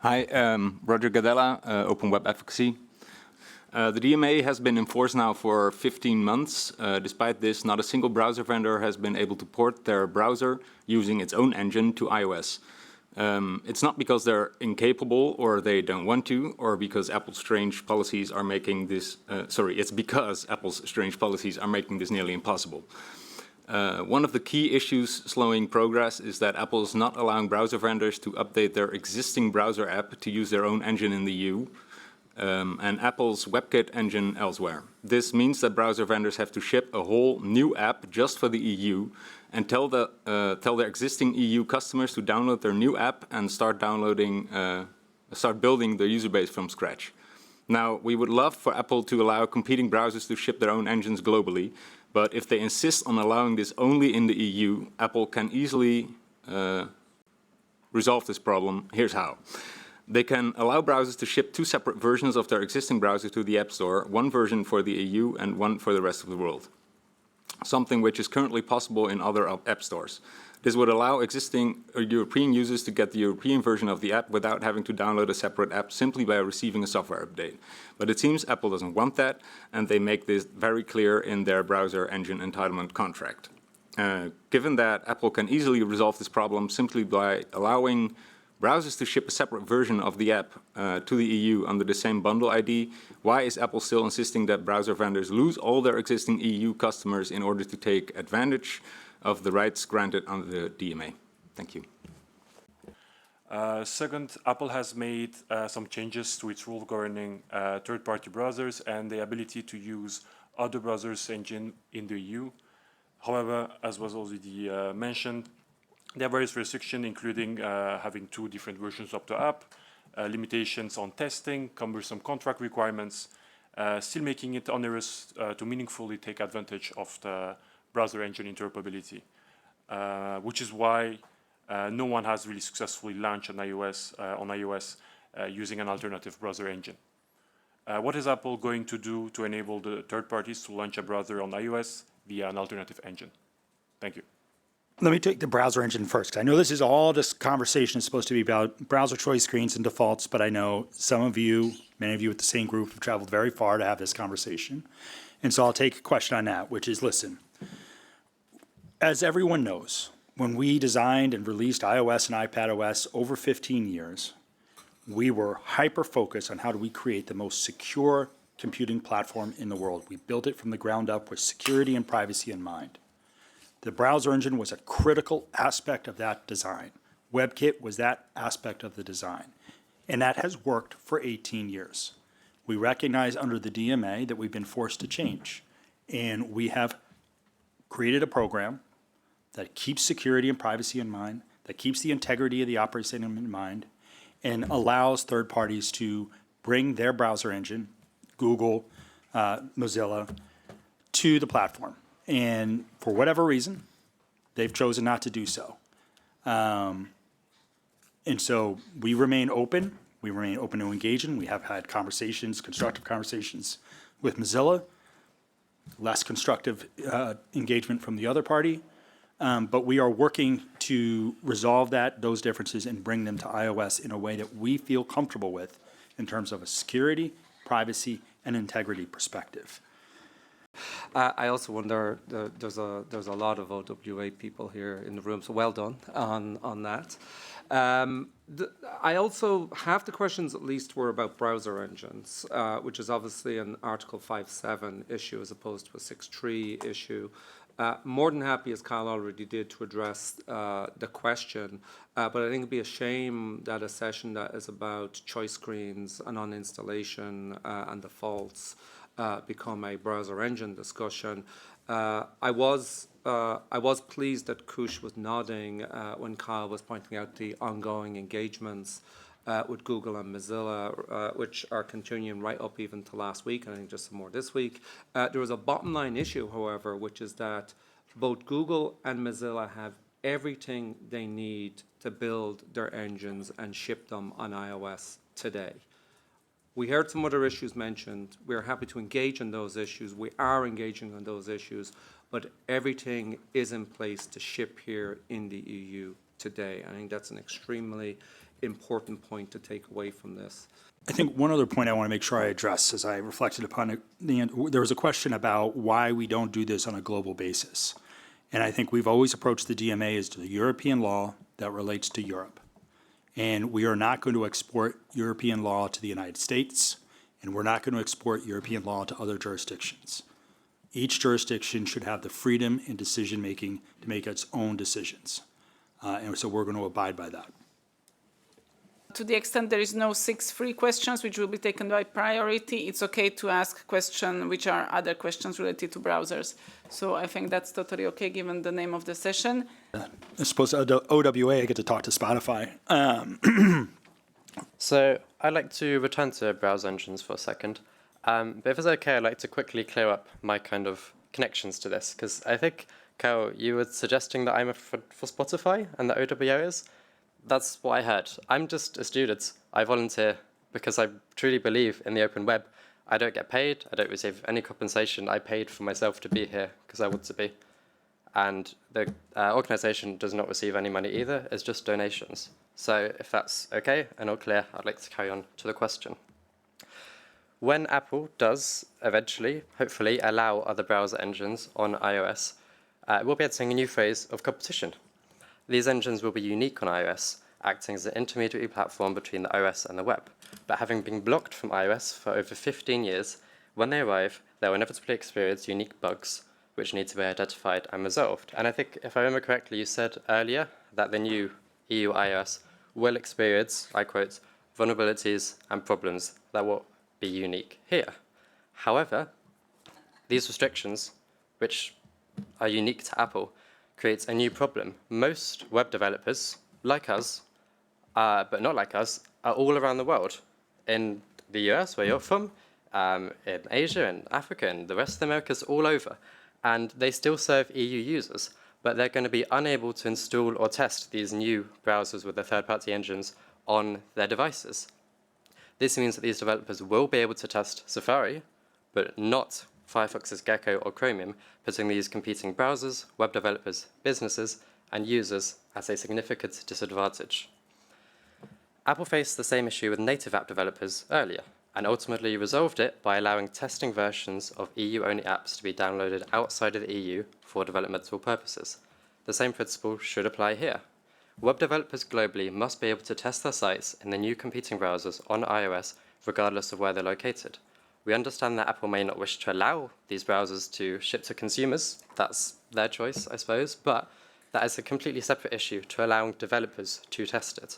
Hi, Roderick Gadellaa, Open Web Advocacy. The DMA has been enforced now for 15 months. Despite this, not a single browser vendor has been able to port their browser using its own engine to iOS. It's not because they're incapable or they don't want to, or because Apple's strange policies are making this, it's because Apple's strange policies are making this nearly impossible. One of the key issues slowing progress is that Apple is not allowing browser vendors to update their existing browser app to use their own engine in the EU, and Apple's WebKit engine elsewhere. This means that browser vendors have to ship a whole new app just for the EU and tell their existing EU customers to download their new app and start building their user base from scratch. Now, we would love for Apple to allow competing browsers to ship their own engines globally, but if they insist on allowing this only in the EU, Apple can easily resolve this problem. Here's how. They can allow browsers to ship two separate versions of their existing browser to the App Store, one version for the EU and one for the rest of the world, something which is currently possible in other app stores. This would allow existing European users to get the European version of the app without having to download a separate app simply by receiving a software update. But it seems Apple doesn't want that, and they make this very clear in their browser engine entitlement contract. Given that Apple can easily resolve this problem simply by allowing browsers to ship a separate version of the app to the EU under the same bundle ID, why is Apple still insisting that browser vendors lose all their existing EU customers in order to take advantage of the rights granted under the DMA? Thank you. Second, Apple has made some changes to its rule governing third-party browsers and the ability to use other browsers' engine in the EU. However, as was already mentioned, there are various restrictions, including having two different versions of the app, limitations on testing, cumbersome contract requirements, still making it onerous to meaningfully take advantage of the browser engine interoperability, which is why no one has really successfully launched on iOS using an alternative browser engine. What is Apple going to do to enable the third parties to launch a browser on iOS via an alternative engine? Thank you. Let me take the browser engine first. I know this conversation is supposed to be about browser choice screens and defaults, but I know some of you, many of you with the same group have traveled very far to have this conversation. And so I'll take a question on that, which is, listen, as everyone knows, when we designed and released iOS and iPadOS over 15 years, we were hyper-focused on how do we create the most secure computing platform in the world. We built it from the ground up with security and privacy in mind. The browser engine was a critical aspect of that design. WebKit was that aspect of the design. And that has worked for 18 years. We recognize under the DMA that we've been forced to change. And we have created a program that keeps security and privacy in mind, that keeps the integrity of the operating system in mind, and allows third parties to bring their browser engine, Google, Mozilla, to the platform. And for whatever reason, they've chosen not to do so. And so we remain open. We remain open to engaging. We have had conversations, constructive conversations with Mozilla, less constructive engagement from the other party. But we are working to resolve those differences and bring them to iOS in a way that we feel comfortable with in terms of a security, privacy, and integrity perspective. I also wonder, there's a lot of OWA people here in the room, so well done on that. I also, half the questions at least were about browser engines, which is obviously an Article 5.7 issue as opposed to a 6.3 issue. More than happy, as Kyle already did, to address the question, but I think it'd be a shame that a session that is about choice screens and uninstallation and defaults become a browser engine discussion. I was pleased that Kush was nodding when Kyle was pointing out the ongoing engagements with Google and Mozilla, which are continuing right up even to last week, and I think just some more this week. There was a bottom line issue, however, which is that both Google and Mozilla have everything they need to build their engines and ship them on iOS today. We heard some other issues mentioned. We're happy to engage in those issues. We are engaging on those issues, but everything is in place to ship here in the EU today. I think that's an extremely important point to take away from this? I think one other point I want to make sure I address as I reflected upon it, there was a question about why we don't do this on a global basis. And I think we've always approached the DMA as the European law that relates to Europe. And we are not going to export European law to the United States, and we're not going to export European law to other jurisdictions. Each jurisdiction should have the freedom in decision-making to make its own decisions. And so we're going to abide by that. To the extent there is no 6 free questions which will be taken by priority, it's okay to ask questions which are other questions related to browsers. So I think that's totally okay given the name of the session. I suppose OWA, I get to talk to Spotify. So I'd like to return to browser engines for a second. But if it's okay, I'd like to quickly clear up my kind of connections to this, because I think, Kyle, you were suggesting that I'm for Spotify and that OWA is. That's what I heard. I'm just a student. I volunteer because I truly believe in the open web. I don't get paid. I don't receive any compensation. I paid for myself to be here because I want to be. And the organization does not receive any money either. It's just donations. So if that's okay and all clear, I'd like to carry on to the question. When Apple does eventually, hopefully, allow other browser engines on iOS, we'll be entering a new phase of competition. These engines will be unique on iOS, acting as an intermediary platform between the OS and the web. But having been blocked from iOS for over 15 years, when they arrive, they'll inevitably experience unique bugs which need to be identified and resolved. And I think, if I remember correctly, you said earlier that the new EU iOS will experience, I quote, vulnerabilities and problems that will be unique here. However, these restrictions, which are unique to Apple, creates a new problem. Most web developers, like us, but not like us, are all around the world. In the US, where you're from, in Asia and Africa and the rest of the Americas, all over. And they still serve EU users, but they're going to be unable to install or test these new browsers with their third-party engines on their devices. This means that these developers will be able to test Safari, but not Firefox's Gecko or Chromium, putting these competing browsers, web developers, businesses, and users at a significant disadvantage. Apple faced the same issue with native app developers earlier, and ultimately resolved it by allowing testing versions of EU-only apps to be downloaded outside of the EU for developmental purposes. The same principle should apply here. Web developers globally must be able to test their sites in the new competing browsers on iOS, regardless of where they're located. We understand that Apple may not wish to allow these browsers to ship to consumers. That's their choice, I suppose, but that is a completely separate issue to allowing developers to test it.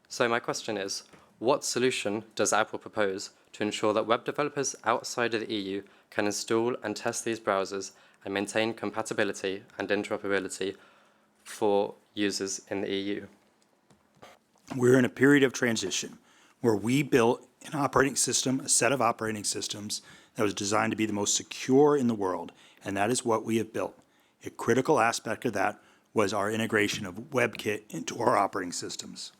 So my question is, what solution does Apple propose to ensure that web developers outside of the EU can install and test these browsers and maintain compatibility and interoperability for users in the EU? We're in a period of transition where we built an operating system, a set of operating systems that was designed to be the most secure in the world, and that is what we have built. A critical aspect of that was our integration of WebKit into our operating systems.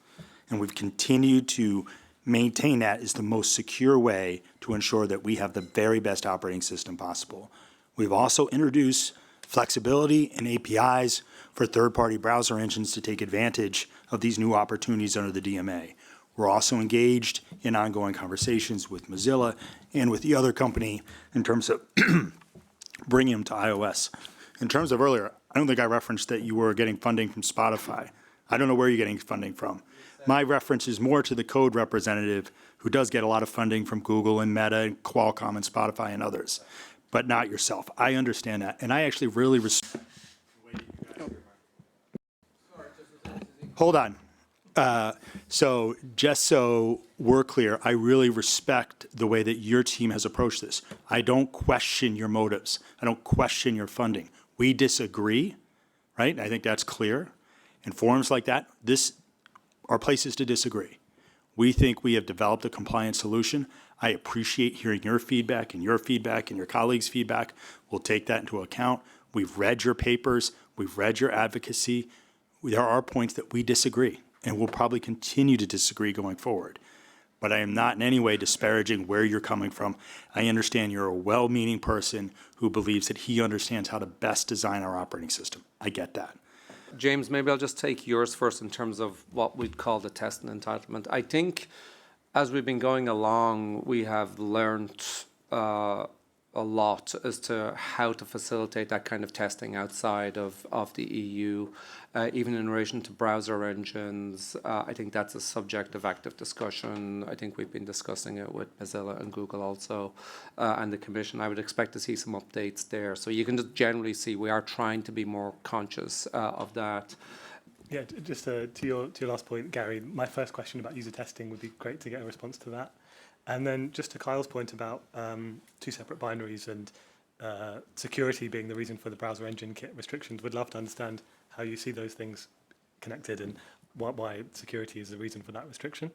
And we've continued to maintain that as the most secure way to ensure that we have the very best operating system possible. We've also introduced flexibility and APIs for third-party browser engines to take advantage of these new opportunities under the DMA. We're also engaged in ongoing conversations with Mozilla and with the other company in terms of bringing them to iOS. In terms of earlier, I don't think I referenced that you were getting funding from Spotify. I don't know where you're getting funding from. My reference is more to the code representative who does get a lot of funding from Google and Meta and Qualcomm and Spotify and others, but not yourself. I understand that, and I actually really respect. Hold on. So just so we're clear, I really respect the way that your team has approached this. I don't question your motives. I don't question your funding. We disagree, right? I think that's clear. In forums like that, this are places to disagree. We think we have developed a compliant solution. I appreciate hearing your feedback and your colleagues' feedback. We'll take that into account. We've read your papers. We've read your advocacy. There are points that we disagree, and we'll probably continue to disagree going forward. But I am not in any way disparaging where you're coming from. I understand you're a well-meaning person who believes that he understands how to best design our operating system. I get that. James, maybe I'll just take yours first in terms of what we'd call the test and entitlement. I think as we've been going along, we have learned a lot as to how to facilitate that kind of testing outside of the EU, even in relation to browser engines. I think that's a subject of active discussion. I think we've been discussing it with Mozilla and Google also, and the Commission. I would expect to see some updates there. So you can just generally see we are trying to be more conscious of that. Yeah, just to your last point, Gary, my first question about user testing would be great to get a response to that. And then just to Kyle's point about two separate binaries and security being the reason for the browser engine kit restrictions, would love to understand how you see those things connected and why security is the reason for that restriction.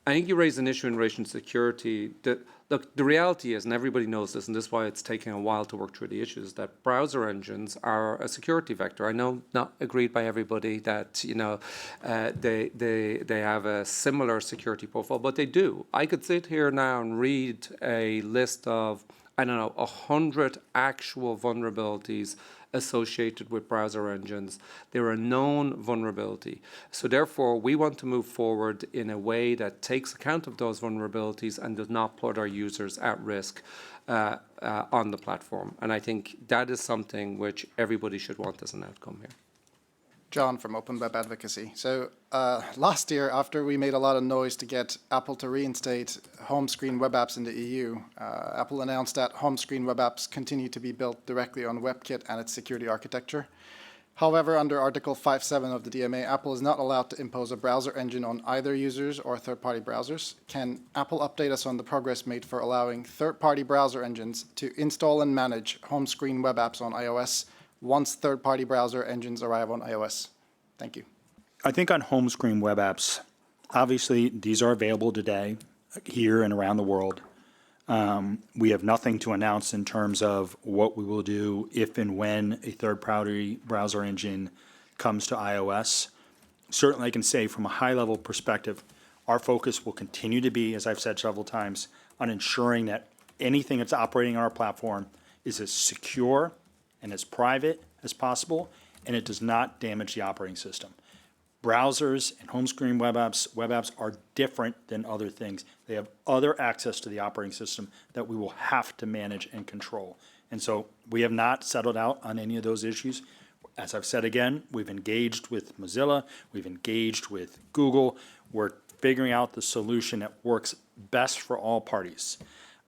I think you raised an issue in relation to security. Look, the reality is, and everybody knows this, and this is why it's taking a while to work through the issues, that browser engines are a security vector. I know not agreed by everybody that, you know, they have a similar security profile, but they do. I could sit here now and read a list of, I don't know, 100 actual vulnerabilities associated with browser engines. They're a known vulnerability. So therefore, we want to move forward in a way that takes account of those vulnerabilities and does not put our users at risk on the platform. And I think that is something which everybody should want as an outcome here. John from Open Web Advocacy. So last year, after we made a lot of noise to get Apple to reinstate home screen web apps in the EU, Apple announced that home screen web apps continue to be built directly on WebKit and its security architecture. However, under Article 5.7 of the DMA, Apple is not allowed to impose a browser engine on either users or third-party browsers. Can Apple update us on the progress made for allowing third-party browser engines to install and manage home screen web apps on iOS once third-party browser engines arrive on iOS? Thank you. I think on home screen web apps, obviously these are available today here and around the world. We have nothing to announce in terms of what we will do if and when a third-party browser engine comes to iOS. Certainly I can say from a high-level perspective, our focus will continue to be, as I've said several times, on ensuring that anything that's operating on our platform is as secure and as private as possible, and it does not damage the operating system. Browsers and home screen web apps are different than other things. They have other access to the operating system that we will have to manage and control. And so we have not settled out on any of those issues. As I've said again, we've engaged with Mozilla, we've engaged with Google. We're figuring out the solution that works best for all parties.